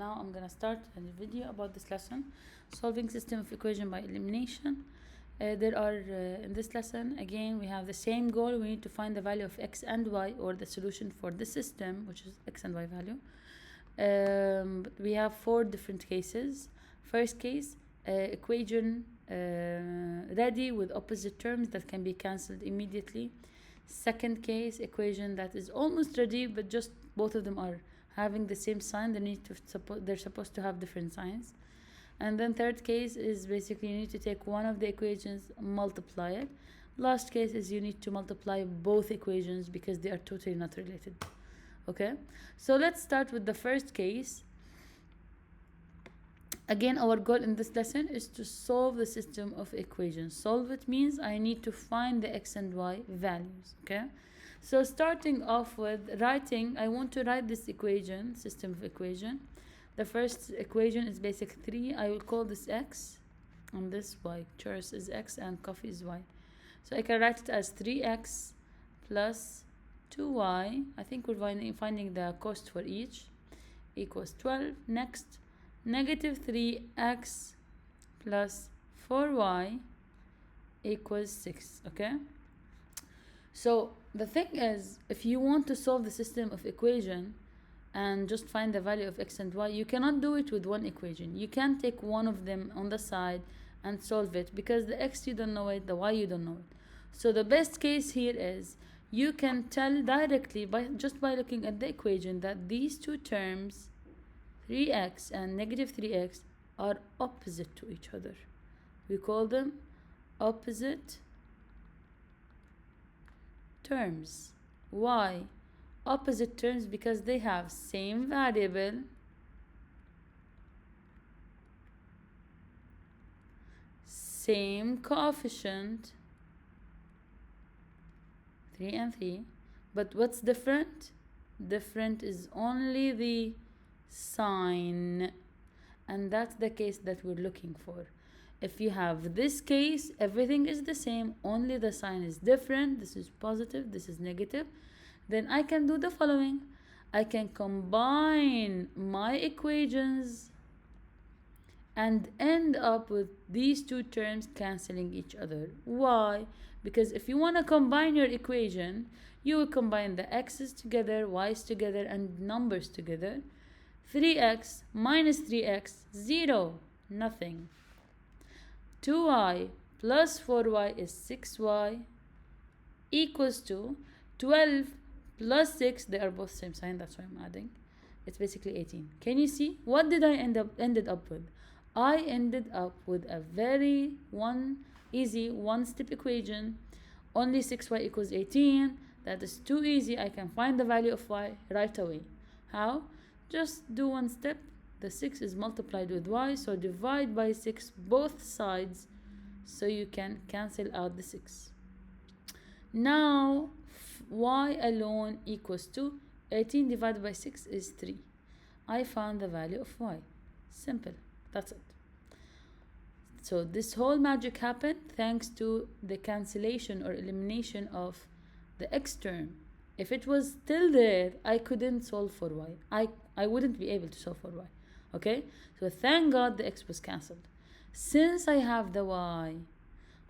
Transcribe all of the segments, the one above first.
now I'm gonna start a video about this lesson, solving system of equation by elimination. In this lesson, again, we have the same goal. We need to find the value of x and y, or the solution for the system, which is x and y value. We have 4 different cases. First case, equation ready with opposite terms that can be cancelled immediately. Second case, equation that is almost ready, but just both of them are having the same sign. They're supposed to have different signs. And then third case is basically you need to take one of the equations, multiply it. Last case is you need to multiply both equations because they are totally not related. Okay, so let's start with the first case. Again, our goal in this lesson is to solve the system of equations. Solve it means I need to find the x and y values. Okay, so starting off with writing, I want to write this equation, system of equation. The first equation is basic 3. I will call this x and this y. Churros is x and coffee is y. So I can write it as 3x plus 2y. I think we're finding the cost for each, equals 12. Next, negative 3x plus 4y equals 6. Okay, so the thing is, if you want to solve the system of equation and just find the value of x and y, you cannot do it with one equation. You can't take one of them on the side and solve it, because the x you don't know it, the y you don't know it. So the best case here is you can tell directly by looking at the equation that these two terms, 3x and negative 3x, are opposite to each other. We call them opposite terms. Why opposite terms? Because they have same variable, same coefficient, 3 and 3. But what's different? Different is only the sign, and that's the case that we're looking for. If you have this case, everything is the same, only the sign is different. This is positive, this is negative. Then I can do the following. I can combine my equations and end up with these two terms cancelling each other. Why? Because if you want to combine your equation, you will combine the x's together, y's together, and numbers together. 3x minus 3x, 0, nothing. 2y plus 4y is 6y, equals to 12 plus 6. They are both same sign, that's why I'm adding. It's basically 18. Can you see? What did I ended up with? I ended up with a very easy one-step equation. Only 6y equals 18. That is too easy. I can find the value of y right away. How? Just do one step. The 6 is multiplied with y, so divide by 6 both sides, so you can cancel out the 6. Now y alone equals to 18 divided by 6 is 3. I found the value of y. Simple. That's it. So this whole magic happened thanks to the cancellation or elimination of the x term. If it was still there, I couldn't solve for y. I wouldn't be able to solve for y. Okay, so thank God the x was cancelled. Since I have the y,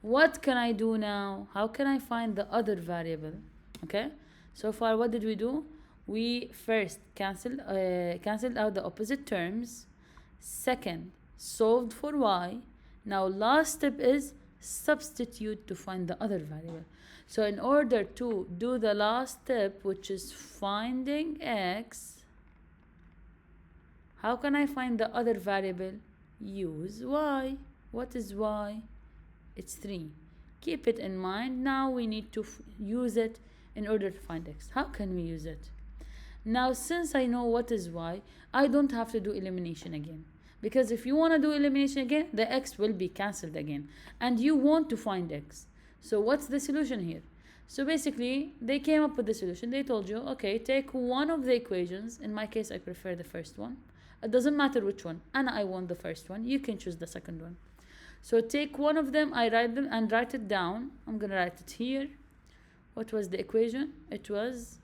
what can I do now? How can I find the other variable? Okay, so far what did we do? We first cancelled out the opposite terms. Second, solved for y. Now last step is substitute to find the other variable. So in order to do the last step, which is finding x, how can I find the other variable? Use y. What is y? It's 3. Keep it in mind. Now we need to use it in order to find x. How can we use it? Now since I know what is y, I don't have to do elimination again. Because if you want to do elimination again, the x will be cancelled again. And you want to find x. So what's the solution here? So basically, they came up with the solution. They told you, okay, take one of the equations. In my case, I prefer the first one. It doesn't matter which one. And I want the first one. You can choose the second one. So take one of them. I write them and write it down. I'm going to write it here. What was the equation? It was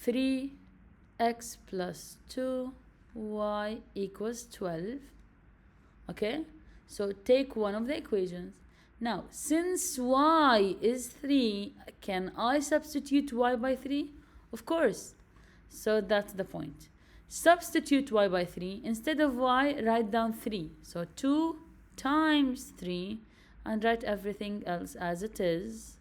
3x plus 2 y equals 12. Okay, so take one of the equations. Now, since y is 3, can I substitute y by 3? Of course. So that's the point. Substitute y by 3. Instead of y, write down 3. So 2 times 3, and write everything else as it is.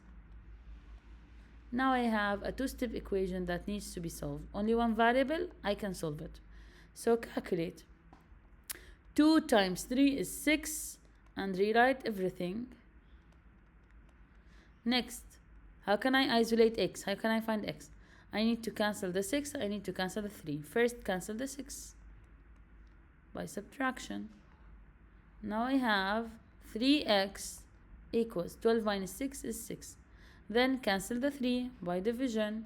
Now I have a two-step equation that needs to be solved. Only one variable, I can solve it. So calculate. 2 times 3 is 6, and rewrite everything. Next, how can I isolate x? How can I find x? I need to cancel the 6, I need to cancel the 3. First, cancel the 6 by subtraction. Now I have 3x equals 12 minus 6 is 6. Then cancel the 3 by division.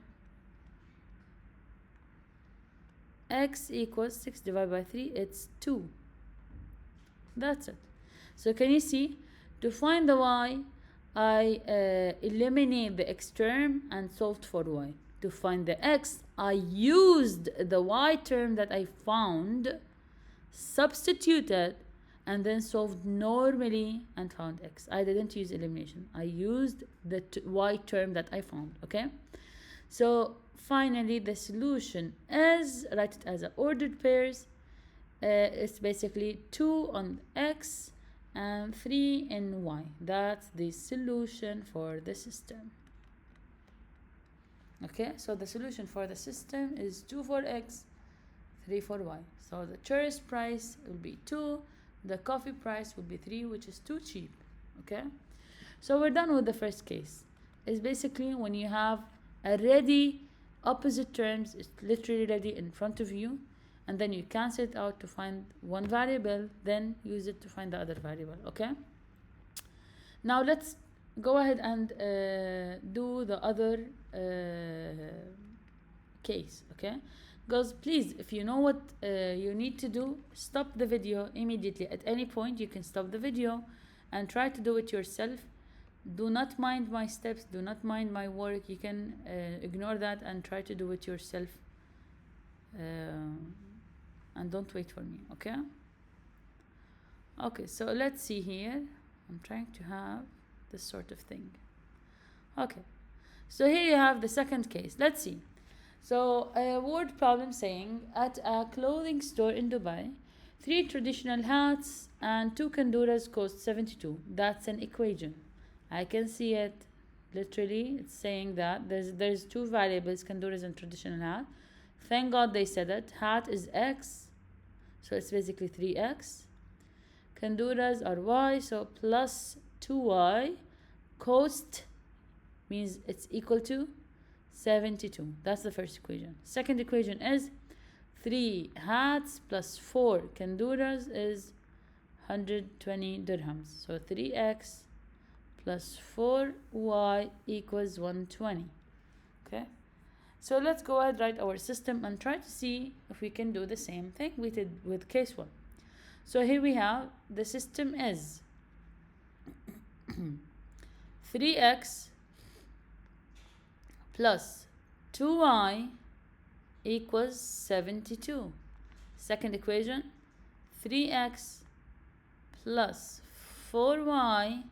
X equals 6 divided by 3, it's 2. That's it. So can you see? To find the y, I eliminate the x term and solved for y. To find the x, I used the y term that I found, substituted, and then solved normally and found x. I didn't use elimination. I used the y term that I found, okay? So finally, the solution is, write it as a ordered pairs. It's basically 2 on x and 3 in y. That's the solution for the system. Okay, so the solution for the system is 2 for x, 3 for y. So the tourist price will be 2, the coffee price will be 3, which is too cheap. Okay, so we're done with the first case. It's basically when you have a ready opposite terms, it's literally ready in front of you, and then you cancel it out to find one variable, then use it to find the other variable. Okay, now let's go ahead and do the other case. Okay, because please, if you know what you need to do, stop the video immediately. At any point you can stop the video and try to do it yourself. Do not mind my steps, do not mind my work. You can ignore that and try to do it yourself, and don't wait for me. Okay, okay, so let's see here. I'm trying to have this sort of thing. Okay, so here you have the second case. Let's see. So a word problem saying, at a clothing store in Dubai, 3 traditional hats and 2 kanduras cost 72. That's an equation. I can see it. Literally, it's saying that there's 2 variables, kanduras and traditional hat. Thank God they said it. Hat is x, so it's basically 3x. Kanduras are y, so plus 2y. Cost means it's equal to 72. That's the first equation. Second equation is 3 hats plus 4 kanduras is 120 dirhams. So 3x plus 4y equals 120. Okay, so let's go ahead, write our system and try to see if we can do the same thing we did with case 1. So here we have the system is 3x plus 2y equals 72. Second equation, 3x plus 4y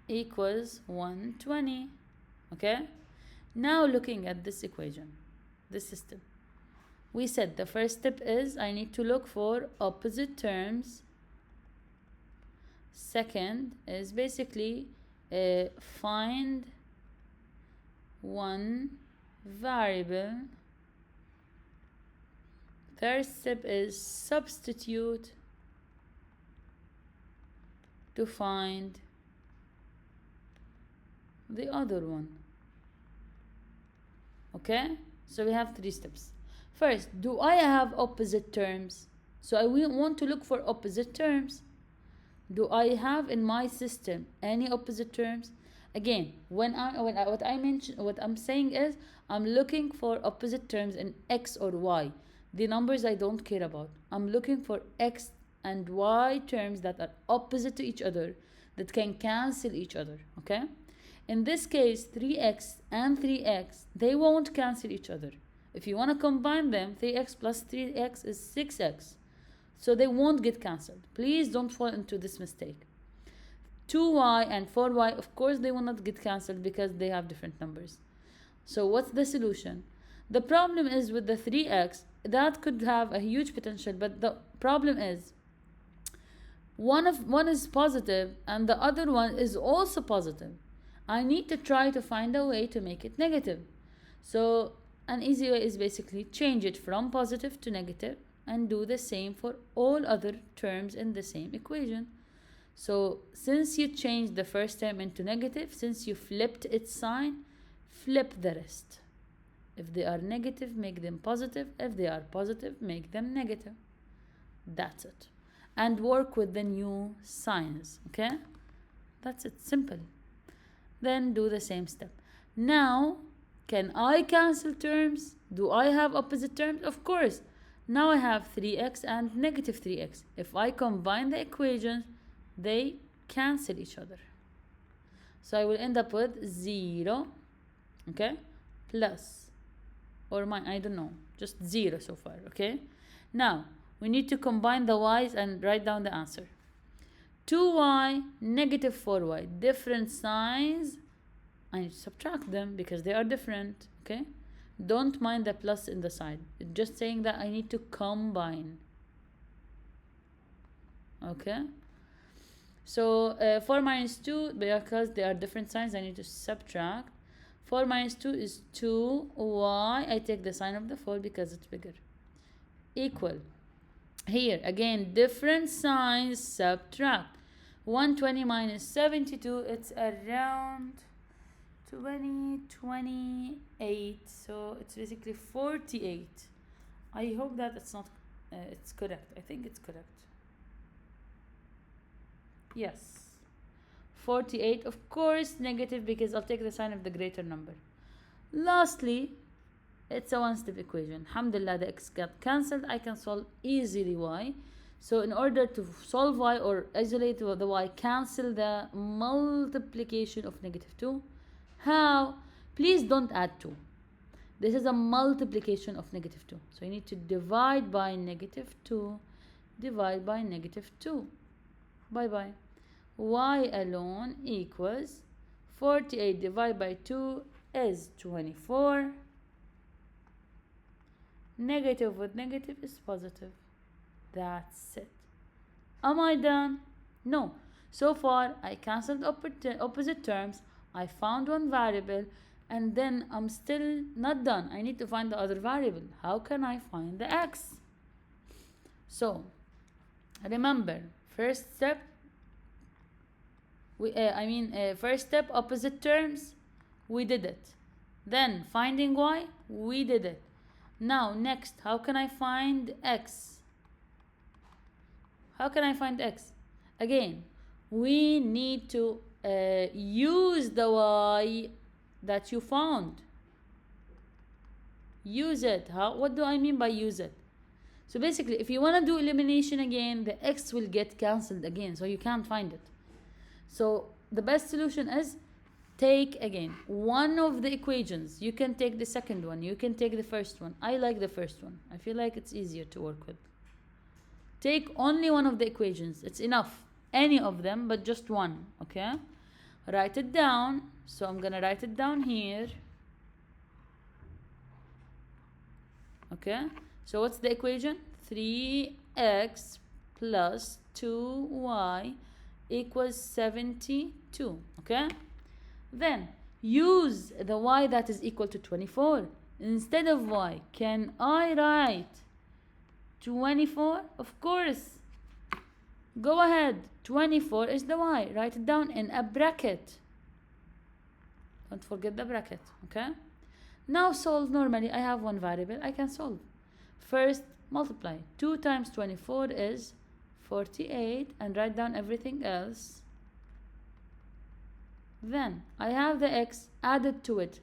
equals 120. Okay, now looking at this equation, this system, we said the first step is I need to look for opposite terms. Second is basically find one variable. Third step is substitute to find the other one. Okay, so we have 3 steps. First, do I have opposite terms? So I want to look for opposite terms. Do I have in my system any opposite terms? Again, what I'm saying is I'm looking for opposite terms in x or y. The numbers I don't care about. I'm looking for x and y terms that are opposite to each other, that can cancel each other. Okay, in this case 3x and 3x, they won't cancel each other. if you want to combine them, 3x plus 3x is 6x. So they won't get cancelled. Please don't fall into this mistake. 2y and 4y, of course, they will not get cancelled because they have different numbers. So what's the solution? The problem is with the 3x, that could have a huge potential, but the problem is one is positive and the other one is also positive. I need to try to find a way to make it negative. So an easy way is basically change it from positive to negative and do the same for all other terms in the same equation. So since you changed the first term into negative, since you flipped its sign, flip the rest. If they are negative, make them positive. If they are positive, make them negative. That's it. And work with the new signs, okay? That's it, simple. Then do the same step. Now, can I cancel terms? Do I have opposite terms? Of course. Now I have 3x and negative 3x. If I combine the equations, they cancel each other. So I will end up with 0, okay, plus, or I don't know, just 0 so far, okay? Now, we need to combine the y's and write down the answer. 2y, negative 4y, different signs. I need to subtract them because they are different, okay? Don't mind the plus in the side. It's just saying that I need to combine, okay? So 4 minus 2, because they are different signs, I need to subtract. 4 minus 2 is 2y. I take the sign of the 4 because it's bigger. Equal. Here, again, different signs, subtract. 120 minus 72, it's around 28. So it's basically 48. I hope that it's not, it's correct. I think it's correct. Yes. 48, of course, negative because I'll take the sign of the greater number. Lastly, it's a one-step equation. Alhamdulillah, the x got cancelled. I can solve easily y. So in order to solve y or isolate the y, cancel the multiplication of negative 2. How? Please don't add 2. This is a multiplication of negative 2. So you need to divide by negative 2. Divide by negative 2. Bye-bye. Y alone equals 48 divided by 2 is 24. Negative with negative is positive. That's it. Am I done? No. So far, I cancelled opposite terms. I found one variable. And then I'm still not done. I need to find the other variable. How can I find the x? So, remember, first step, first step, opposite terms, we did it. Then, finding y, we did it. Now, next, how can I find x? How can I find x? Again, we need to use the y that you found. Use it. What do I mean by use it? So basically, if you want to do elimination again, the x will get cancelled again, so you can't find it. So the best solution is take again one of the equations. You can take the second one. You can take the first one. I like the first one. I feel like it's easier to work with. Take only one of the equations. It's enough. Any of them, but just one. Okay? Write it down. So I'm going to write it down here. Okay? So what's the equation? 3x plus 2y equals 72. Okay? Then use the y that is equal to 24. Instead of y, can I write 24? Of course. Go ahead. 24 is the y. Write it down in a bracket. Don't forget the bracket. Okay? Now solve normally. I have one variable. I can solve. First, multiply. 2 times 24 is 48. And write down everything else. Then, I have the x added to it.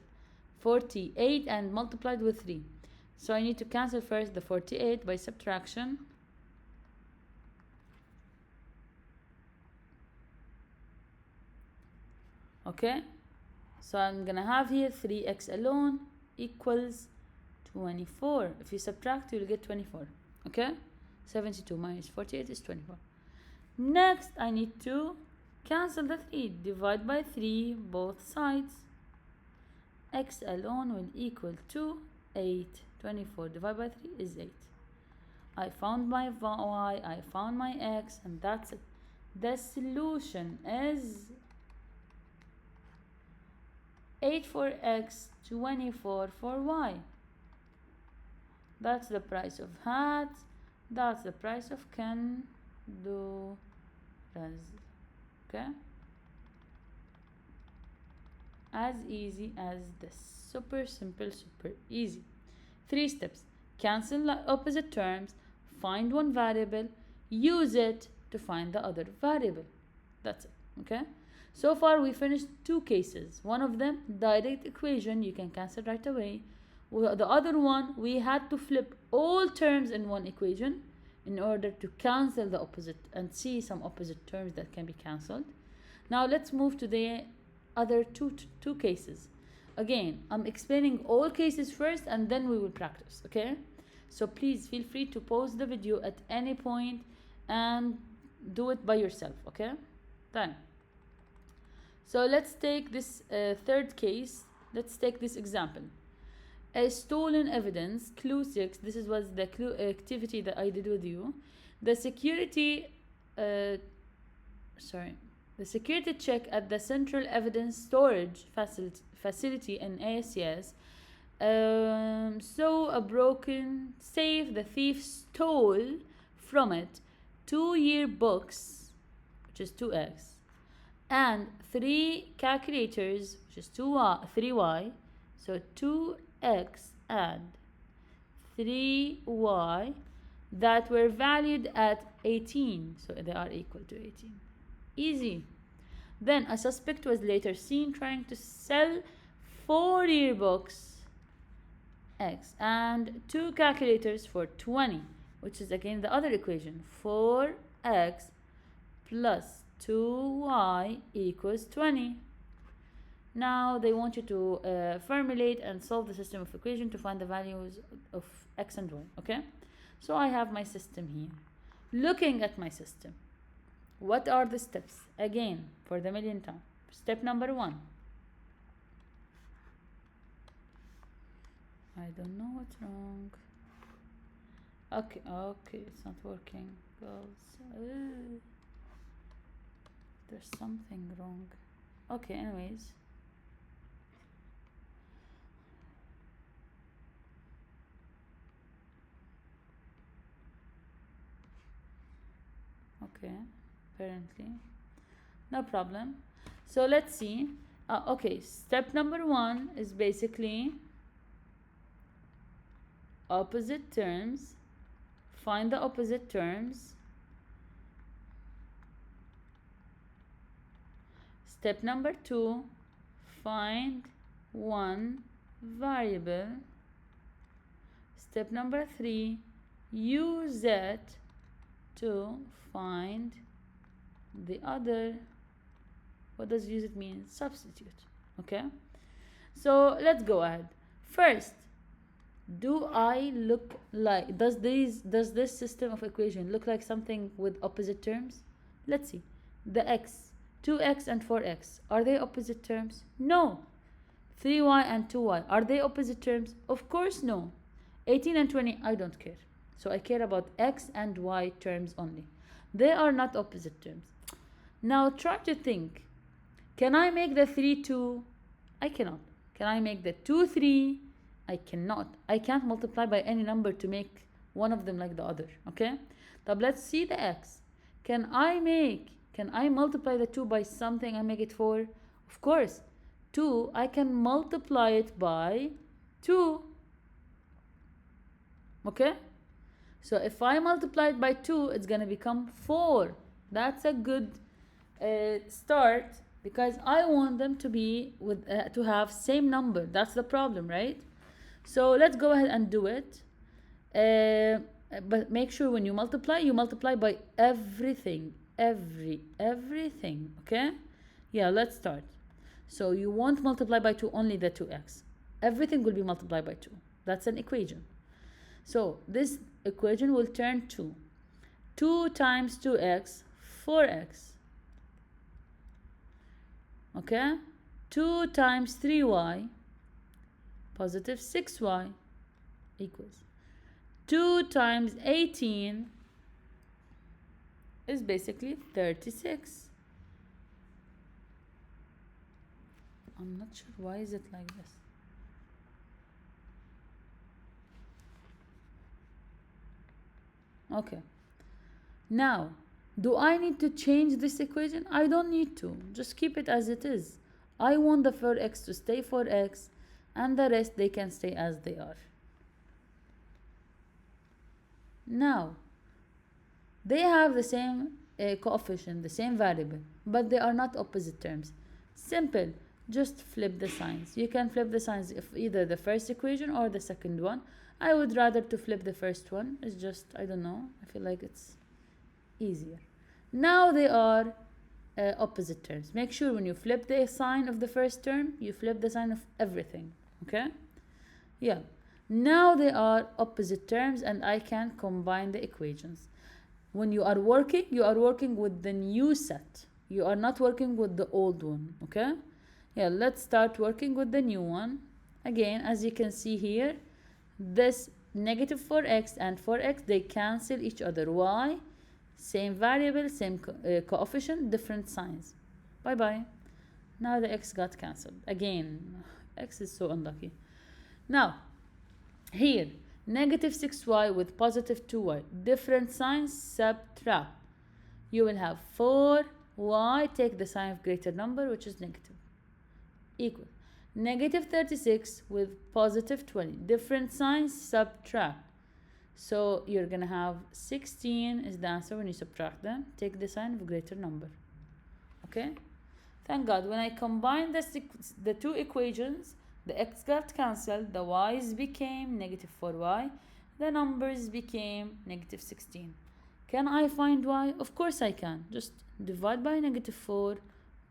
48 and multiplied with 3. So I need to cancel first the 48 by subtraction. Okay? So I'm going to have here 3x alone equals 24. If you subtract, you'll get 24. Okay? 72 minus 48 is 24. Next, I need to cancel the 3. Divide by 3 both sides. X alone will equal to 8. 24 divided by 3 is 8. I found my y, I found my x, and that's it. The solution is 8 for x, 24 for y. That's the price of hat. That's the price of canduras. Okay? As easy as this. Super simple, super easy. 3 steps. Cancel opposite terms. Find one variable. Use it to find the other variable. That's it. Okay? So far we finished 2 cases. One of them, direct equation, you can cancel right away. The other one, we had to flip all terms in one equation in order to cancel the opposite and see some opposite terms that can be cancelled. Now let's move to the other two cases. Again, I'm explaining all cases first and then we will practice, okay? So please feel free to pause the video at any point and do it by yourself, okay? Done. So let's take this third case. Let's take this example. A stolen evidence, clue 6. This was the clue activity that I did with you. The security check at the central evidence storage facility in ASCS saw a broken safe. The thief stole from it 2 yearbooks, which is 2x, and 3 calculators, which is 3y, so 2x and 3y, that were valued at 18, so they are equal to 18. Easy. Then a suspect was later seen trying to sell 4 yearbooks x and 2 calculators for 20, which is again the other equation. 4x plus 2y equals 20. Now they want you to formulate and solve the system of equation to find the values of x and y, okay? So I have my system here. Looking at my system, what are the steps? Again, for the millionth time. Step number 1. I don't know what's wrong. Okay, it's not working, girls. There's something wrong. Okay, anyways. Okay, apparently. No problem. So let's see. Okay, step number 1 is basically opposite terms. Find the opposite terms. Step number 2, find one variable. Step number 3, use it to find the other. What does use it mean? Substitute. Okay, so let's go ahead. First, do I look like, does this system of equation look like something with opposite terms? Let's see. The x, 2x and 4x, are they opposite terms? No. 3y and 2y, are they opposite terms? Of course no. 18 and 20, I don't care. So I care about x and y terms only. They are not opposite terms. Now try to think. Can I make the 3 2? I cannot. Can I make the 2 3? I cannot. I can't multiply by any number to make one of them like the other. Okay? But let's see the x. Can I multiply the 2 by something and make it 4? Of course. 2, I can multiply it by 2. Okay? So if I multiply it by 2, it's going to become 4. That's a good start, because I want them to be with to have same number. That's the problem, right? So let's go ahead and do it. But make sure when you multiply by everything. Everything. Okay? Yeah, let's start. So you won't multiply by 2 only the 2x. Everything will be multiplied by 2. That's an equation. So this equation will turn to 2 times 2x, 4x. Okay? 2 times 3y, positive 6y, equals 2 times 18 is basically 36. I'm not sure why is it like this. Okay. Now, do I need to change this equation? I don't need to. Just keep it as it is. I want the 4x to stay 4x, and the rest they can stay as they are. Now, they have the same coefficient, the same variable, but they are not opposite terms. Simple. Just flip the signs. You can flip the signs if either the first equation or the second one. I would rather to flip the first one. It's just, I don't know, I feel like it's easier. Now they are opposite terms. Make sure when you flip the sign of the first term, you flip the sign of everything. Okay? Yeah. Now they are opposite terms and I can combine the equations. When you are working with the new set. You are not working with the old one. Okay? Yeah, let's start working with the new one. Again, as you can see here, this negative 4x and 4x, they cancel each other. Why? Same variable, same coefficient, different signs. Bye-bye. Now the x got cancelled. Again, x is so unlucky. Now, here, negative 6y with positive 2y. Different signs, subtract. You will have 4y, take the sign of greater number, which is negative. Equal negative 36 with positive 20. Different signs, subtract. So you're gonna have 16 is the answer when you subtract them. Take the sign of greater number. Okay? Thank God. When I combine the two equations, the x got cancelled, the y's became negative 4y, the numbers became negative 16. Can I find y? Of course I can. Just divide by negative 4,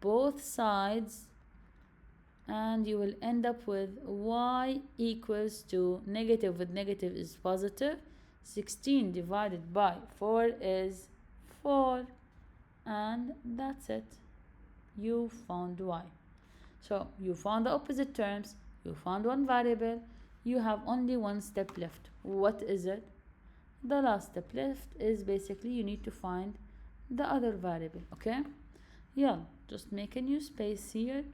both sides, and you will end up with y equals to negative with negative is positive. 16 divided by 4 is 4, and that's it. You found y. So you found the opposite terms, you found one variable, you have only one step left. What is it? The last step left is basically you need to find the other variable. Okay? Yeah, just make a new space here.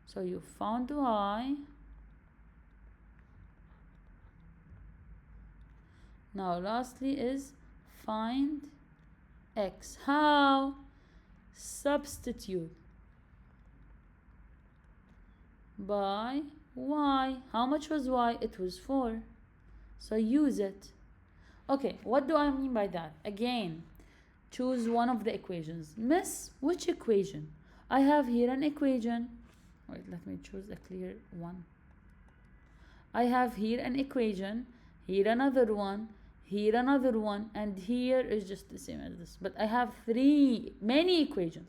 So you found y. Now lastly is find x. How? Substitute by y. How much was y? It was 4. So use it. Okay, what do I mean by that? Again, choose one of the equations. Miss, which equation? I have here an equation. Wait, let me choose a clear one. I have here an equation, here another one, here another one, and here is just the same as this. But I have many equations.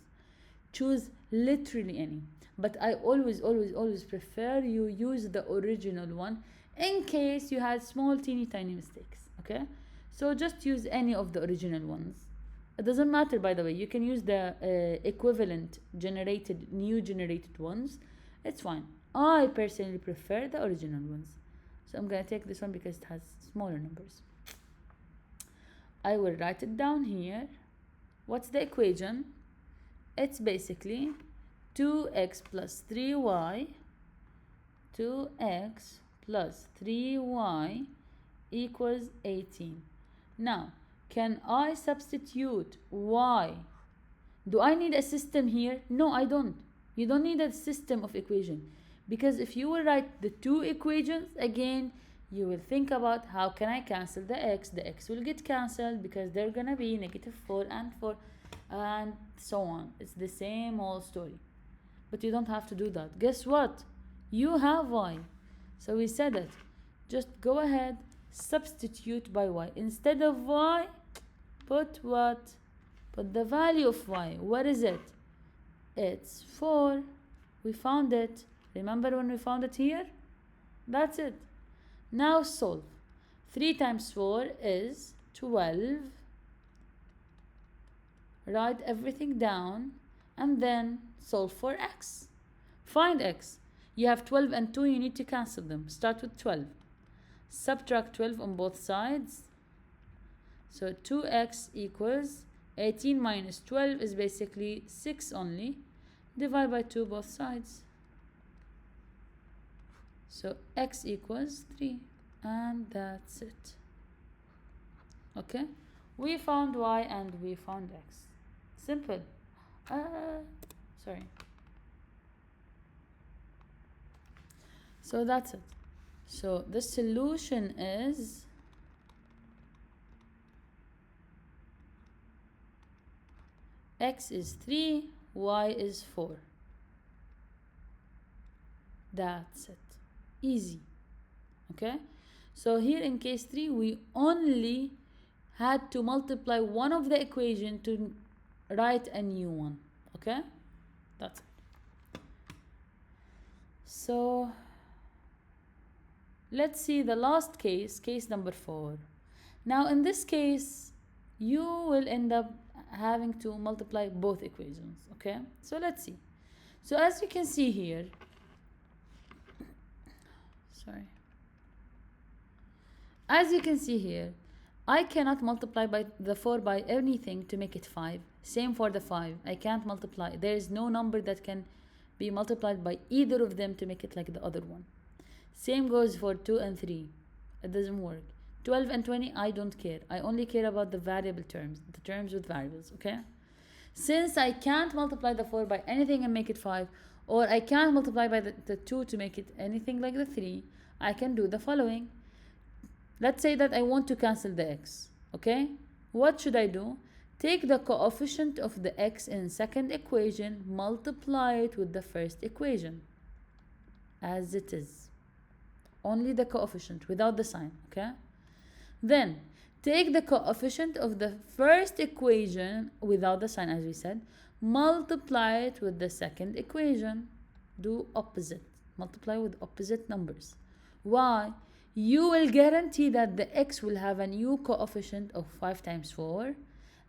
Choose literally any. But I always prefer you use the original one in case you had small teeny tiny mistakes. Okay? So just use any of the original ones. It doesn't matter, by the way. You can use the equivalent new generated ones. It's fine. I personally prefer the original ones. So I'm going to take this one because it has smaller numbers. I will write it down here. What's the equation? It's basically 2x plus 3y. 2x plus 3y equals 18. Now, can I substitute y? Do I need a system here? No, I don't. You don't need a system of equation. Because if you will write the two equations, again, you will think about how can I cancel the x. The x will get cancelled because they're going to be negative 4 and 4 and so on. It's the same old story. But you don't have to do that. Guess what? You have y. So we said it. Just go ahead, substitute by y. Instead of y, put what? Put the value of y. What is it? It's 4. We found it. Remember when we found it here? That's it. Now solve. 3 times 4 is 12. Write everything down and then solve for x. Find x. You have 12 and 2, you need to cancel them. Start with 12. Subtract 12 on both sides. So 2x equals 18 minus 12 is basically 6 only. Divide by 2 both sides. So x equals 3. And that's it. Okay? We found y and we found x. Simple. Sorry. So that's it. So the solution is x is 3, y is 4. That's it. Easy. Okay? So here in case 3, we only had to multiply one of the equation to write a new one. Okay? That's it. So let's see the last case, case number 4. Now in this case, you will end up having to multiply both equations. Okay? So let's see. So as you can see here, sorry. As you can see here, I cannot multiply by the 4 by anything to make it 5. Same for the 5. I can't multiply. There is no number that can be multiplied by either of them to make it like the other one. Same goes for 2 and 3. It doesn't work. 12 and 20, I don't care. I only care about the variable terms, the terms with variables, okay? Since I can't multiply the 4 by anything and make it 5, or I can't multiply by the 2 to make it anything like the 3, I can do the following. Let's say that I want to cancel the x, okay? What should I do? Take the coefficient of the x in second equation, multiply it with the first equation, as it is. Only the coefficient, without the sign, okay? Then, take the coefficient of the first equation, without the sign as we said, multiply it with the second equation. Do opposite. Multiply with opposite numbers. Why? You will guarantee that the x will have a new coefficient of 5 times 4.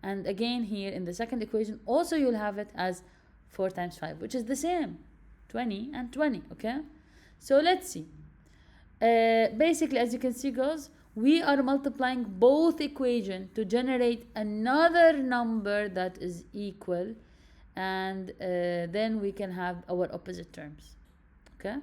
And again here in the second equation, also you'll have it as 4 times 5, which is the same. 20 and 20, okay? So let's see. Basically, as you can see, girls, we are multiplying both equations to generate another number that is equal, and then we can have our opposite terms. Okay?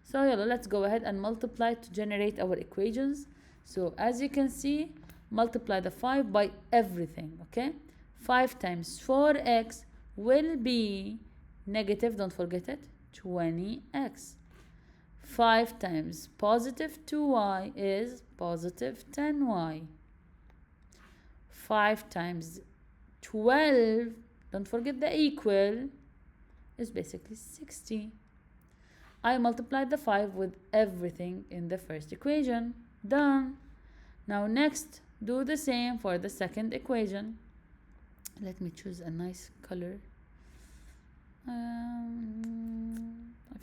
So let's go ahead and multiply to generate our equations. So as you can see, multiply the 5 by everything. Okay? 5 times 4x will be negative, don't forget it, 20x. 5 times positive 2y is positive 10y. 5 times 12, don't forget the equal, is basically 60. I multiplied the 5 with everything in the first equation. Done. Now next, do the same for the second equation. Let me choose a nice color. I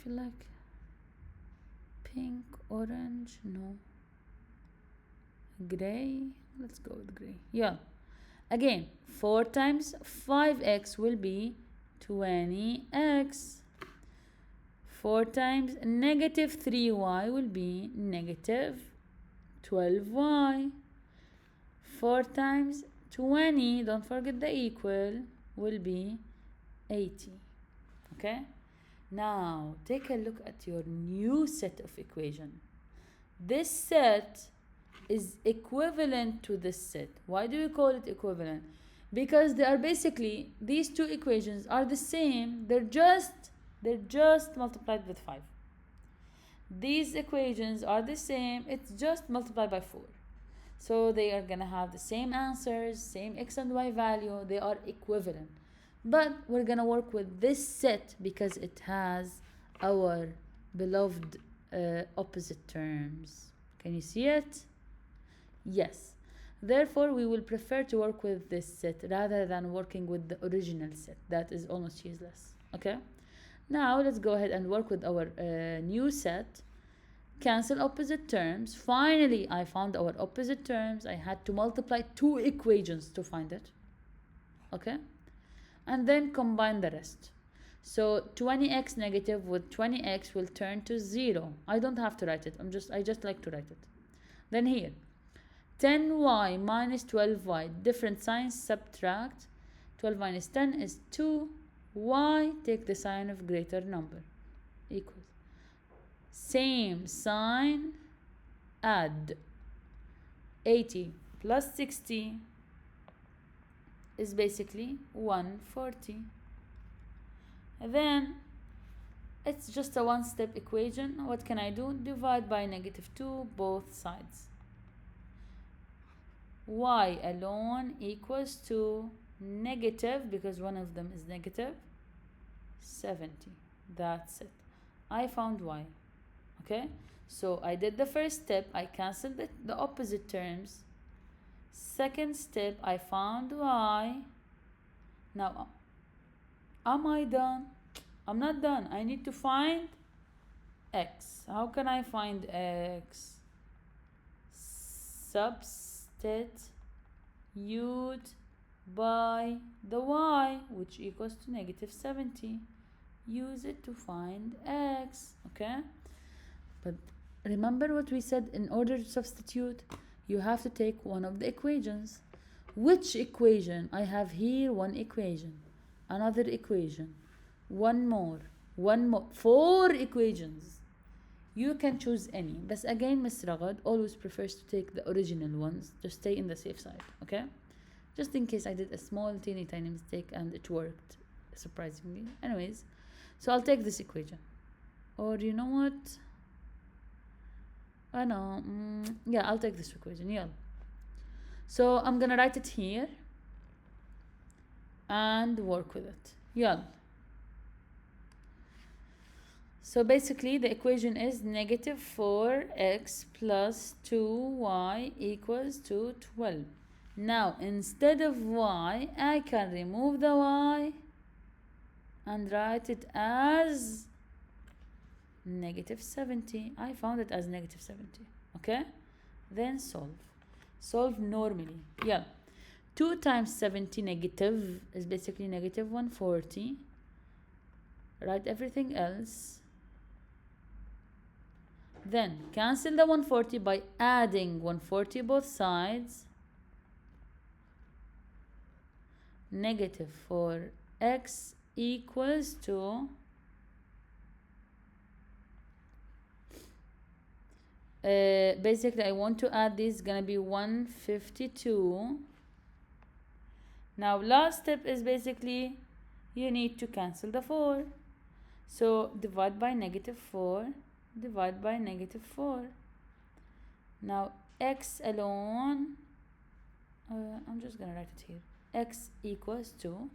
feel like pink, orange, no. Gray, let's go with gray. Yeah. Again, 4 times 5x will be 20x. 4 times negative 3y will be negative 12y. 4 times 20, don't forget the equal, will be 80. Okay? Now, take a look at your new set of equation. This set is equivalent to this set. Why do we call it equivalent? Because they are basically, these two equations are the same. They're just multiplied with 5. These equations are the same. It's just multiplied by 4. So they are going to have the same answers, same x and y value. They are equivalent. But we're going to work with this set because it has our beloved opposite terms. Can you see it? Yes. Therefore, we will prefer to work with this set rather than working with the original set. That is almost useless. Okay? Now, let's go ahead and work with our new set. cancel opposite terms. Finally, I found our opposite terms. I had to multiply two equations to find it. Okay? And then combine the rest. So 20x negative with 20x will turn to 0. I don't have to write it. I just like to write it. Then here, 10y minus 12y, different signs, subtract. 12 minus 10 is 2y, take the sign of greater number, equals. Same sign, add. 80 plus 60 is basically 140. Then it's just a one-step equation. What can I do? Divide by -2 both sides. Y alone equals to negative, because one of them is negative, 70. That's it. I found y. Okay? So I did the first step. I cancelled the opposite terms. Second step, I found y. Now, am I done? I'm not done. I need to find x. How can I find x? Substitute by the y, which equals to -70. Use it to find x. Okay? But remember what we said, in order to substitute, you have to take one of the equations. Which equation? I have here one equation, another equation, one more, 4 equations. You can choose any. But again, Ms. Ragad always prefers to take the original ones. Just stay in the safe side, okay? Just in case I did a small, teeny, tiny mistake and it worked, surprisingly. Anyways, so I'll take this equation. Or you know what? I know. Yeah, I'll take this equation. Yeah. So I'm gonna write it here and work with it. Yeah. So basically the equation is -4x plus 2y equals to 12. Now instead of y, I can remove the y and write it as -70. I found it as -70. Okay? Then solve. Solve normally. Yeah. 2 times 70 negative is basically -140. Write everything else. Then cancel the 140 by adding 140 both sides. -4x equals to basically I want to add this, gonna be 152. Now last step is basically you need to cancel the 4. So divide by -4, divide by -4. Now x alone, I'm just gonna write it here. X equals to,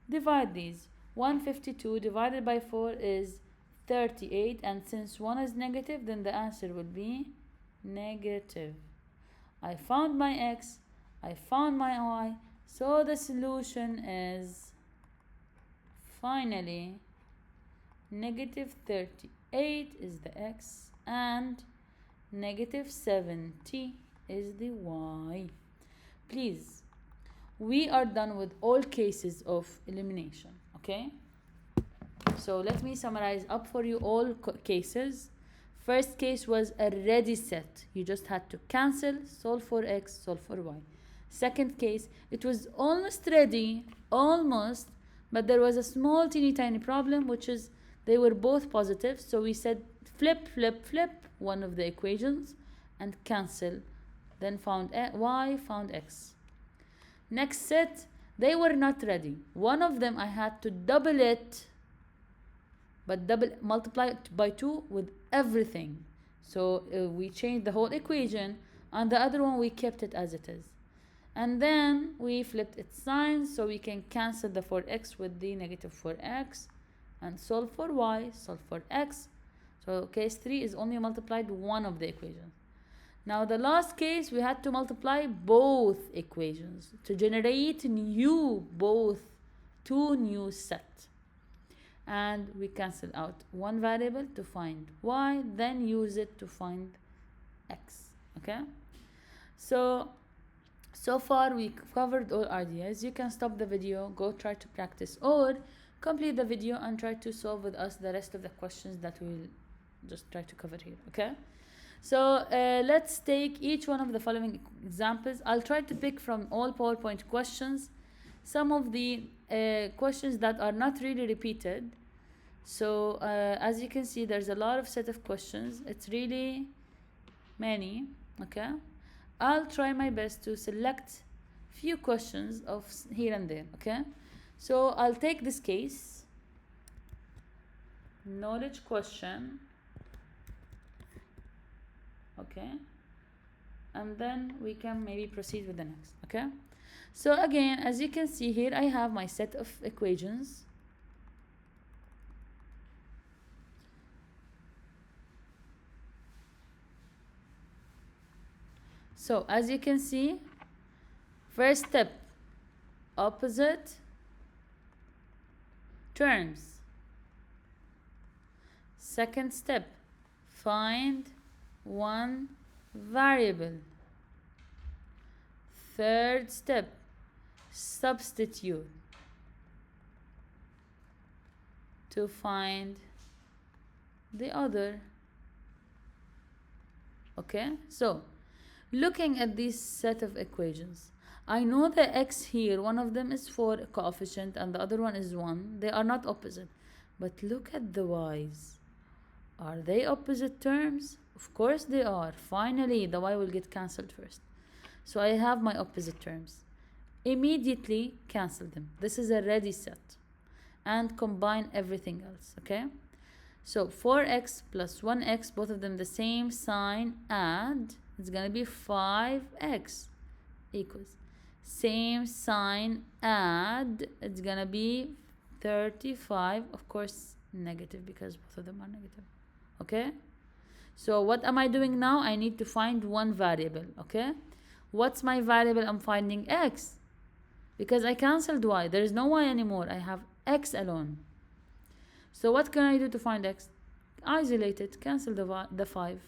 divide these. 152 divided by 4 is 38, and since 1 is negative, then the answer will be negative. I found my x, I found my y, so the solution is finally -38 is the x and -70 is the y. Please, we are done with all cases of elimination, okay? So let me summarize up for you all cases. First case was a ready set. You just had to cancel, solve for x, solve for y. Second case, it was almost ready, almost, but there was a small teeny tiny problem, which is they were both positive. So we said flip, flip, flip one of the equations and cancel. Then found y, found x. Next set, they were not ready. One of them I had to double it, but multiply it by 2 with everything. So we changed the whole equation, and the other one we kept it as it is. And then we flipped its sign, so we can cancel the 4x with the -4x and solve for y, solve for x. So case 3 is only multiplied one of the equations. Now the last case, we had to multiply both equations to generate two new set. and we cancel out one variable to find y, then use it to find x. Okay, so far we covered all ideas. You can stop the video, go try to practice, or complete the video and try to solve with us the rest of the questions that we'll just try to cover here. Okay, so let's take each one of the following examples. I'll try to pick from all PowerPoint questions some of the questions that are not really repeated. So as you can see, there's a lot of set of questions. It's really many. Okay, I'll try my best to select few questions of here and there. Okay, so I'll take this case, knowledge question. Okay, and then we can maybe proceed with the next. Okay, so again, as you can see here, I have my set of equations. So as you can see, first step, opposite terms. Second step, find one variable. Third step, substitute to find the other. Okay, so looking at this set of equations, I know the x here, one of them is 4 coefficient and the other one is 1. They are not opposite. But look at the y's. Are they opposite terms? Of course they are. Finally, the y will get cancelled first. So I have my opposite terms. Immediately cancel them. This is a ready set. And combine everything else, okay? So 4x plus 1x, both of them the same sign, add. It's gonna be 5x equals same sign, add. It's gonna be 35. Of course, negative because both of them are negative. Okay, so what am I doing now? I need to find one variable. Okay, what's my variable? I'm finding x because I cancelled y. There is no y anymore. I have x alone. So what can I do to find x? Isolate it, cancel the 5,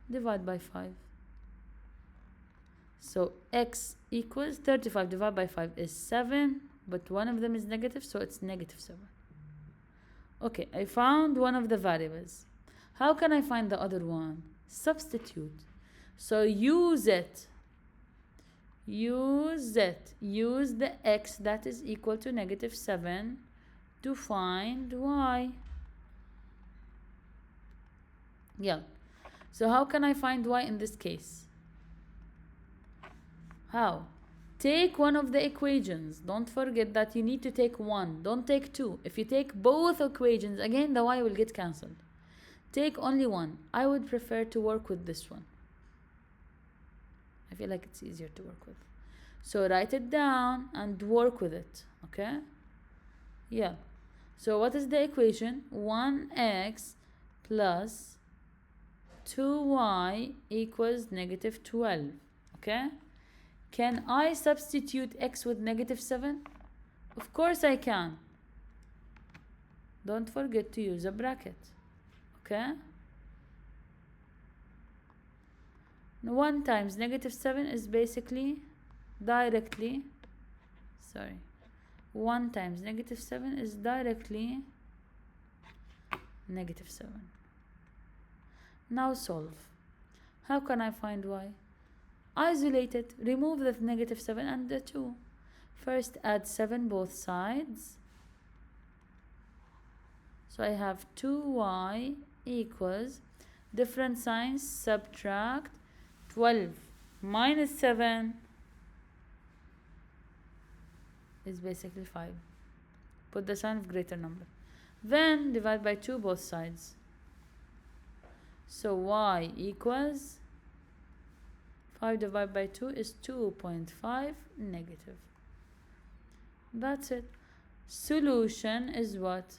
divide by 5. So x equals 35 divided by 5 is 7, but one of them is negative, so it's negative 7. Okay, I found one of the variables. How can I find the other one? Substitute. So use it. Use the x that is equal to negative 7 to find y. Yeah. So how can I find y in this case? How? Take one of the equations. Don't forget that you need to take one. Don't take two. If you take both equations, again, the y will get cancelled. Take only one. I would prefer to work with this one. I feel like it's easier to work with. So write it down and work with it. Okay? Yeah. So what is the equation? 1x plus 2y equals negative 12. Okay? Can I substitute x with negative 7? Of course I can. Don't forget to use a bracket. Okay? 1 times negative 7 is basically directly, 1 times negative 7 is directly negative 7. Now solve. How can I find y? Isolate it, remove the negative 7 and the 2. First add 7 both sides. So I have 2y equals, different signs, subtract 12 minus 7 is basically 5. Put the sign of greater number. Then divide by 2 both sides. So y equals 5 divided by 2 is 2.5 negative. That's it. Solution is what?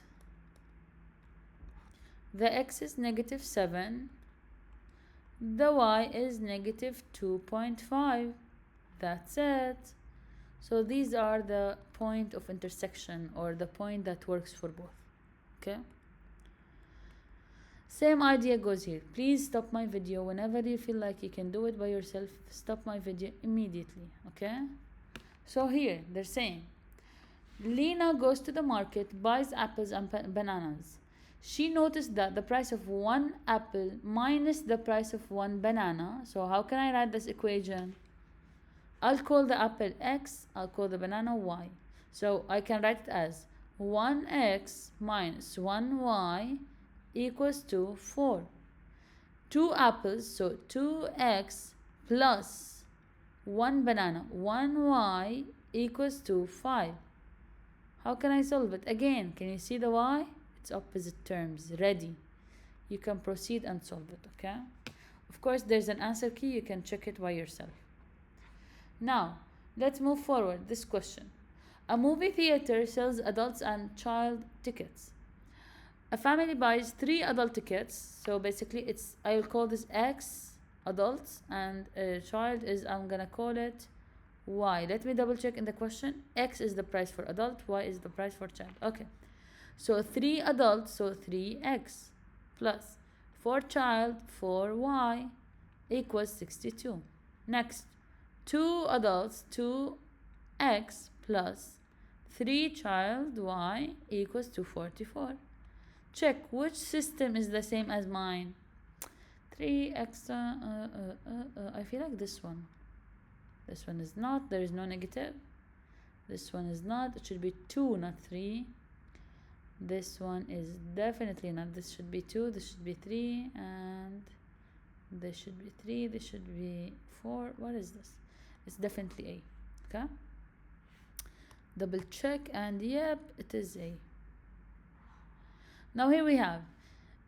The x is negative 7. The y is negative 2.5. That's it. So these are the point of intersection, or the point that works for both. okay? Same idea goes here. Please stop my video whenever you feel like you can do it by yourself. Stop my video immediately, okay? So here they're saying Lena goes to the market, buys apples and bananas. She noticed that the price of one apple minus the price of one banana. So how can I write this equation? I'll call the apple x, I'll call the banana y. So I can write it as 1x minus 1y equals to 4. 2 apples, so 2x plus 1 banana, 1y equals to 5. How can I solve it? Again, can you see the y? It's opposite terms, ready. You can proceed and solve it, okay? Of course, there's an answer key, you can check it by yourself. Now, let's move forward. This question. A movie theater sells adults and child tickets. A family buys 3 adult tickets. So basically, I will call this X, adults, and child is, I'm gonna call it Y. Let me double check in the question. X is the price for adult, Y is the price for child. Okay. So 3 adults, so 3X plus 4 child, 4Y equals 62. Next. 2 adults, 2x plus 3 child y equals to 44. Check which system is the same as mine. 3x, I feel like this one. This one is not, there is no negative. This one is not, it should be 2, not 3. This one is definitely not, this should be 2, this should be 3, and this should be 3, this should be 4. What is this? It's definitely A, okay? Double check, and yep, it is A. Now here we have,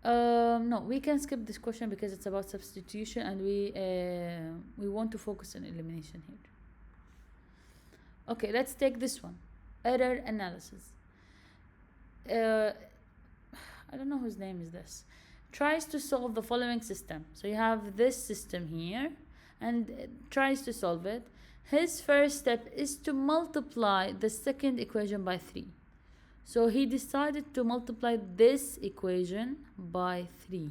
no, we can skip this question because it's about substitution, and we want to focus on elimination here. Okay, let's take this one, error analysis. I don't know whose name is this. Tries to solve the following system. So you have this system here, and tries to solve it. His first step is to multiply the second equation by 3. So he decided to multiply this equation by 3.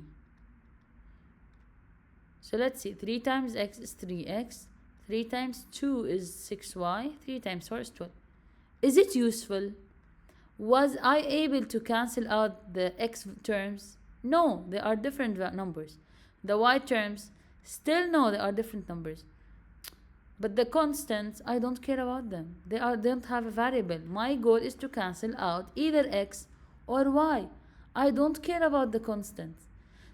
So let's see, 3 times x is 3x, 3 times 2 is 6y, 3 times 4 is 12. Is it useful? Was I able to cancel out the x terms? No, they are different numbers. The y terms, still no, they are different numbers. But the constants, I don't care about them. They don't have a variable. My goal is to cancel out either x or y. I don't care about the constants.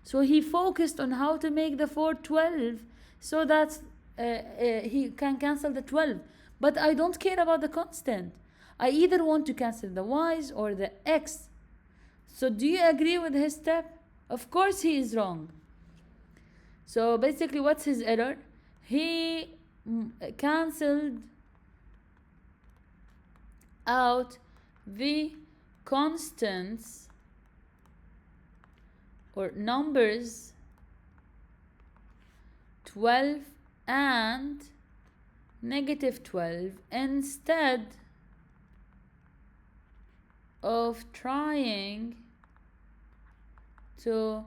So he focused on how to make the 4 12 so that he can cancel the 12. But I don't care about the constant. I either want to cancel the y's or the x. So do you agree with his step? Of course he is wrong. So basically, what's his error? He cancelled out the constants or numbers 12 and negative 12 instead of trying to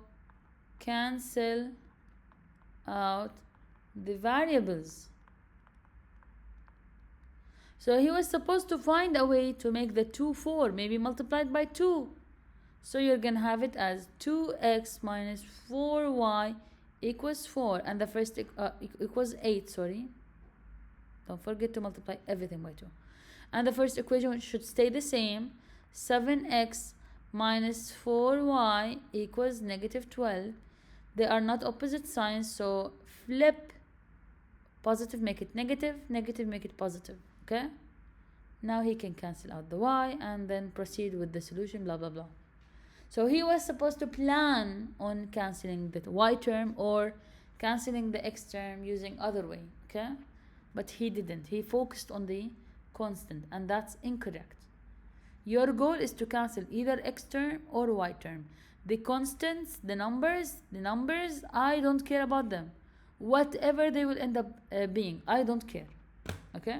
cancel out the variables. So he was supposed to find a way to make the 2 4, maybe multiplied by 2. So you're gonna have it as 2x minus 4y equals 4, and the first equals 8, sorry. Don't forget to multiply everything by 2. And the first equation should stay the same. 7x minus 4y equals negative 12. They are not opposite signs, so flip positive, make it negative, negative, make it positive. Okay? Now he can cancel out the y and then proceed with the solution, blah, blah, blah. So he was supposed to plan on canceling the y term or canceling the x term using other way. Okay? But he didn't. He focused on the constant, and that's incorrect. Your goal is to cancel either x term or y term. The constants, the numbers, I don't care about them. Whatever they will end up being, I don't care. Okay?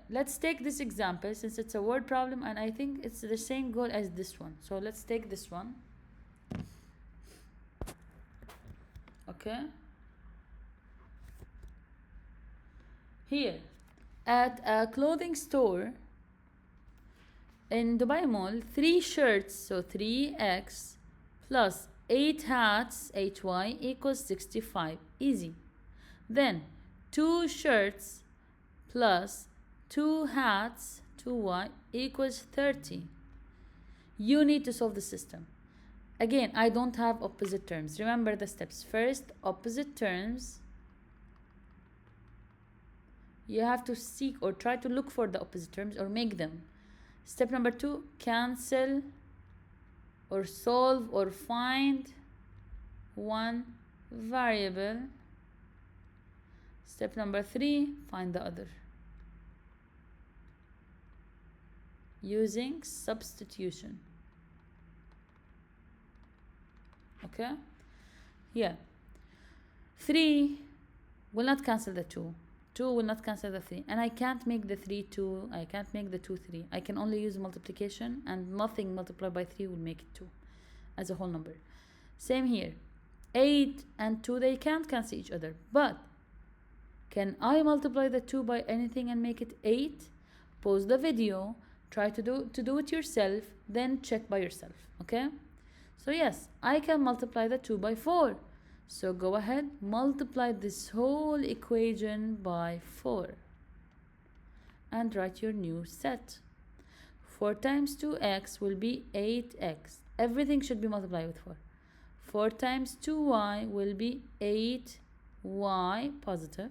Let's take this example since it's a word problem and I think it's the same goal as this one. So let's take this one. Okay. Here, at a clothing store in Dubai Mall, 3 shirts, so 3x plus 8 hats, HY, equals 65. Easy. Then 2 shirts plus 2 hats, 2y, equals 30. You need to solve the system. Again, I don't have opposite terms. Remember the steps. First, opposite terms. You have to seek or try to look for the opposite terms or make them. Step number 2, cancel or solve or find one variable. Step number 3, find the other. Using substitution. Okay? Yeah. 3 will not cancel the 2. 2 will not cancel the 3. And I can't make the 3 2. I can't make the 2 3. I can only use multiplication, and nothing multiplied by 3 will make it 2 as a whole number. Same here. 8 and 2, they can't cancel each other. But can I multiply the 2 by anything and make it 8? Pause the video. Try to do it yourself. Then check by yourself. Okay? So yes, I can multiply the 2 by 4. So go ahead, multiply this whole equation by 4 and write your new set. 4 times 2x will be 8x. Everything should be multiplied with 4. 4 times 2y will be 8y positive.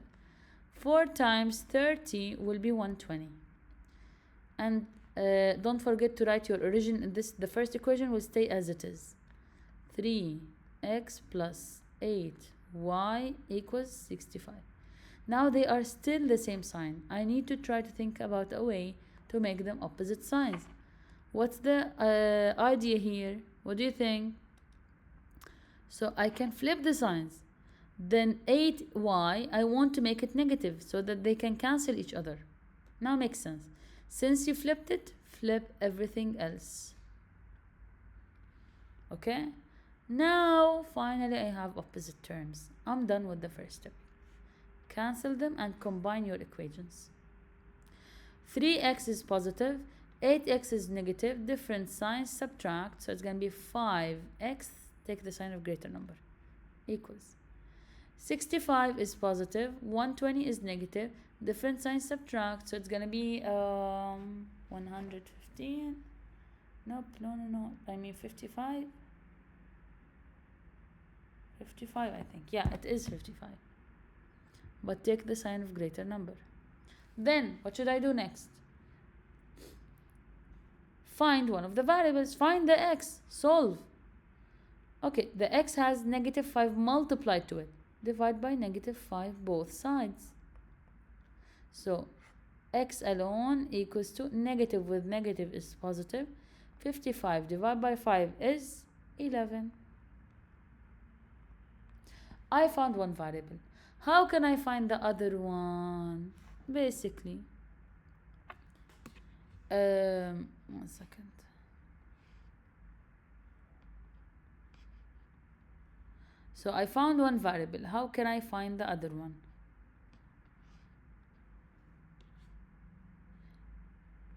4 times 30 will be 120. And don't forget to write your origin. The first equation will stay as it is. 3x plus 8y equals 65. Now they are still the same sign. I need to try to think about a way to make them opposite signs. What's the idea here? What do you think? So I can flip the signs. Then 8y, I want to make it negative so that they can cancel each other. Now makes sense. Since you flipped it, flip everything else. Okay? Now, finally, I have opposite terms. I'm done with the first step. Cancel them and combine your equations. 3x is positive, 8x is negative, different signs, subtract. So it's going to be 5x, take the sign of greater number, equals. 65 is positive, 120 is negative, different signs, subtract. So it's going to be 115. Nope, no. I mean 55. 55, I think. Yeah, it is 55. But take the sign of greater number. Then, what should I do next? Find one of the variables. Find the x. Solve. Okay, the x has negative 5 multiplied to it. Divide by negative 5 both sides. So, x alone equals to negative with negative is positive. 55 divided by 5 is 11. I found one variable. How can I find the other one? Basically, 1 second. So I found one variable. How can I find the other one?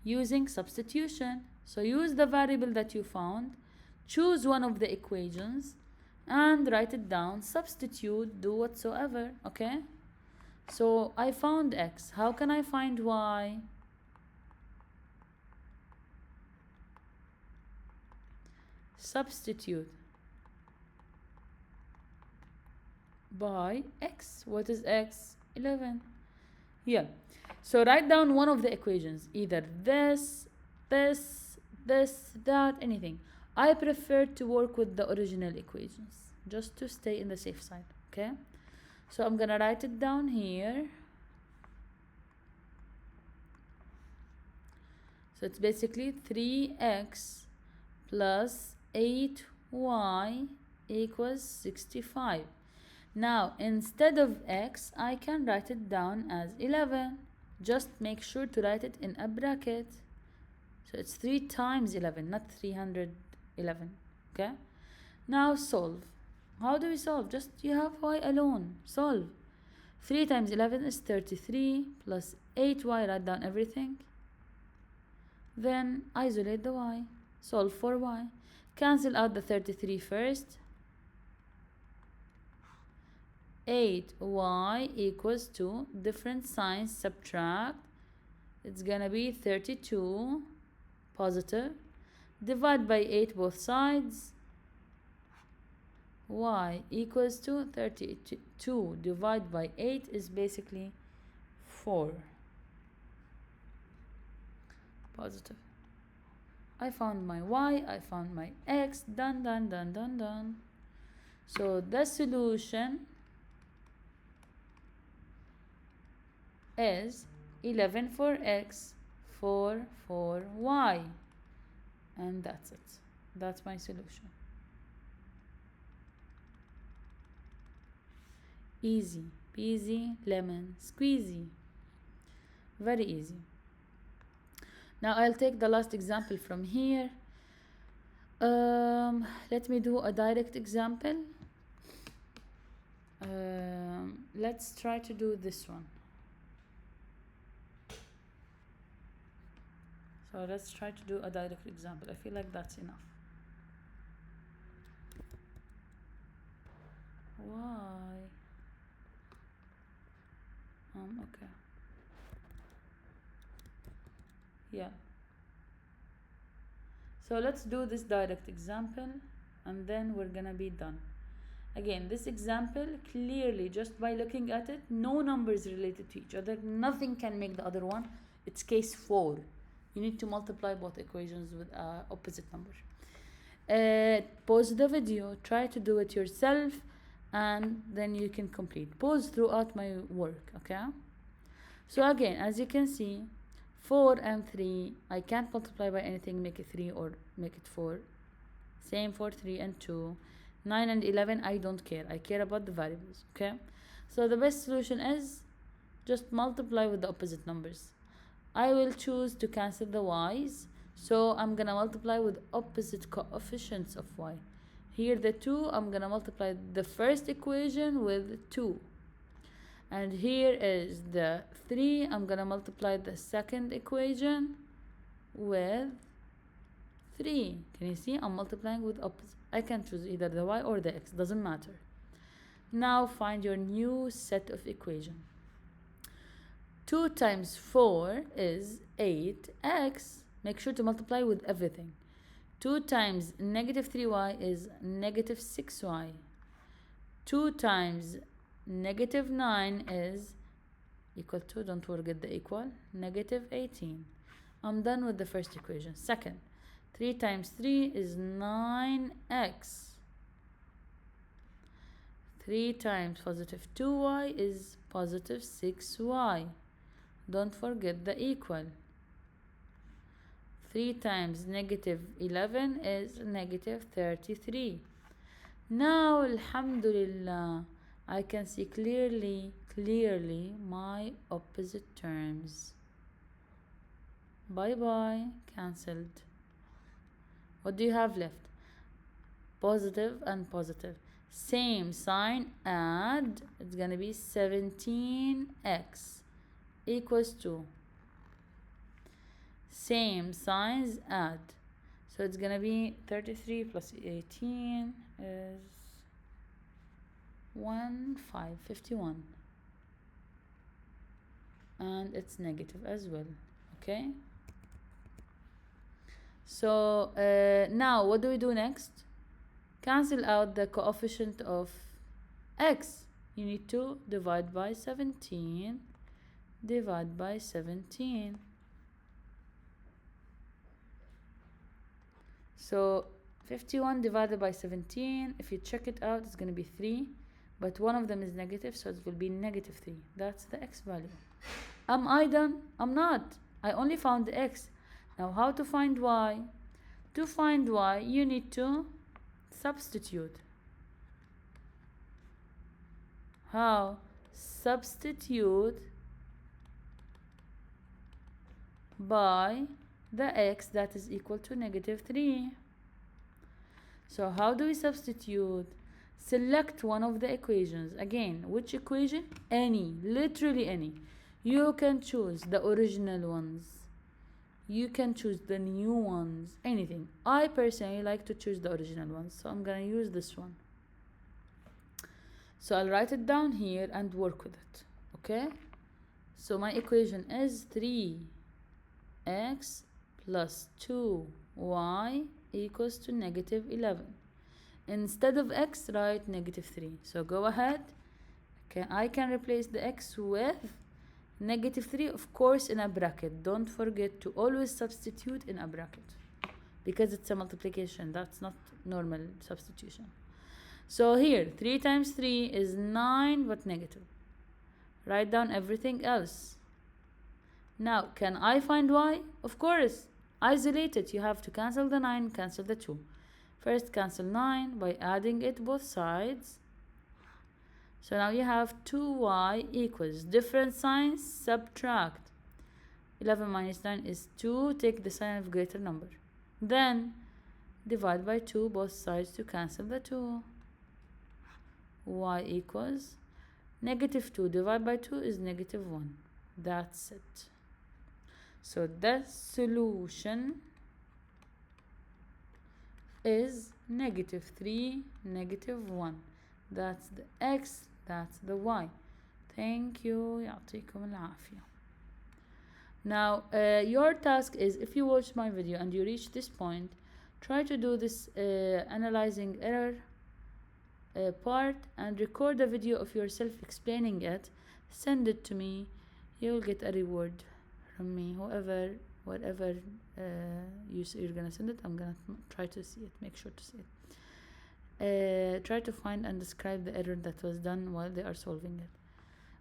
Using substitution. So use the variable that you found, choose one of the equations, and write it down, substitute, do whatsoever. Okay? So I found x. How can I find y? Substitute by x. What is x? 11. Yeah. So write down one of the equations, either this, that, anything. I prefer to work with the original equations just to stay in the safe side. Okay? So I'm gonna write it down here. So it's basically 3x plus 8y equals 65. Now, instead of x, I can write it down as 11. Just make sure to write it in a bracket. So it's 3 times 11, not 311. Okay? Now solve. How do we solve? Just you have y alone. Solve. 3 times 11 is 33 plus 8y. Write down everything. Then isolate the y. Solve for y. Cancel out the 33 first. 8y equals to different signs, subtract. It's gonna be 32 positive. Divide by 8 both sides. Y equals to 32 divided by 8 is basically 4 positive. I found my y, I found my x. Done, done, done, done, done. So the solution is 11 for x, 4 for y. And that's it. That's my solution. Easy peasy lemon squeezy. Very easy. Now I'll take the last example from here. Let me do a direct example. Let's try to do this one. So let's try to do a direct example. I feel like that's enough. Why? Okay. Yeah. So let's do this direct example and then we're gonna be done. Again, this example, clearly, just by looking at it, no number is related to each other. Nothing can make the other one. It's case 4. You need to multiply both equations with opposite numbers. Pause the video, try to do it yourself, and then you can complete. Pause throughout my work, okay? So again, as you can see, 4 and 3, I can't multiply by anything, make it 3 or make it 4. Same for 3 and 2. 9 and 11, I don't care. I care about the variables, okay? So the best solution is just multiply with the opposite numbers. I will choose to cancel the y's, so I'm gonna multiply with opposite coefficients of y. Here the 2, I'm gonna multiply the first equation with 2. And here is the 3, I'm gonna multiply the second equation with 3. Can you see? I'm multiplying with opposite. I can choose either the y or the x, doesn't matter. Now find your new set of equation. 2 times 4 is 8x. Make sure to multiply with everything. 2 times negative 3y is negative 6y. 2 times negative 9 is equal to, don't forget the equal, negative 18. I'm done with the first equation. Second, 3 times 3 is 9x. 3 times positive 2y is positive 6y. Don't forget the equal. 3 times negative 11 is negative 33. Now, alhamdulillah, I can see clearly my opposite terms. Bye bye, cancelled. What do you have left? Positive and positive. Same sign, add. It's gonna be 17x equals to. Same signs, add. So it's gonna be 33 plus 18 is 51. And it's negative as well. Okay? So now what do we do next? Cancel out the coefficient of x. You need to divide by 17. Divide by 17. So 51 divided by 17, if you check it out, it's going to be 3. But one of them is negative, so it will be negative 3. That's the x value. Am I done? I'm not. I only found the x. Now how to find y? To find y, you need to substitute. How? Substitute by the x that is equal to -3. So how do we substitute? Select one of the equations. Again, which equation? Any, literally any. You can choose the original ones. You can choose the new ones, anything. I personally like to choose the original ones, so I'm gonna use this one. So I'll write it down here and work with it, okay? So my equation is 3x plus 2y equals to -11. Instead of x, write -3. So go ahead. Okay, I can replace the x with -3, of course, in a bracket. Don't forget to always substitute in a bracket because it's a multiplication. That's not normal substitution. So here, 3 times 3 is 9, but negative. Write down everything else. Now, can I find y? Of course. Isolate it. You have to cancel the 9, cancel the 2. First, cancel 9 by adding it both sides. So now you have 2y equals different signs, subtract. 11 minus 9 is 2. Take the sign of greater number. Then, divide by 2 both sides to cancel the 2. Y equals -2 divided by 2 is -1. That's it. So the solution is -3, -1. That's the x, that's the y. Thank you. يعطيكم العافية. Now, your task is, if you watch my video and you reach this point, try to do this analyzing error part and record a video of yourself explaining it. Send it to me. You will get a reward from me. Whatever you're gonna send it, I'm gonna try to see it. Make sure to see it. Try to find and describe the error that was done while they are solving it.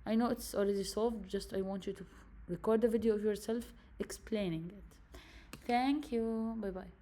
I know it's already solved, just I want you to record the video of yourself explaining it. Thank you. Bye bye.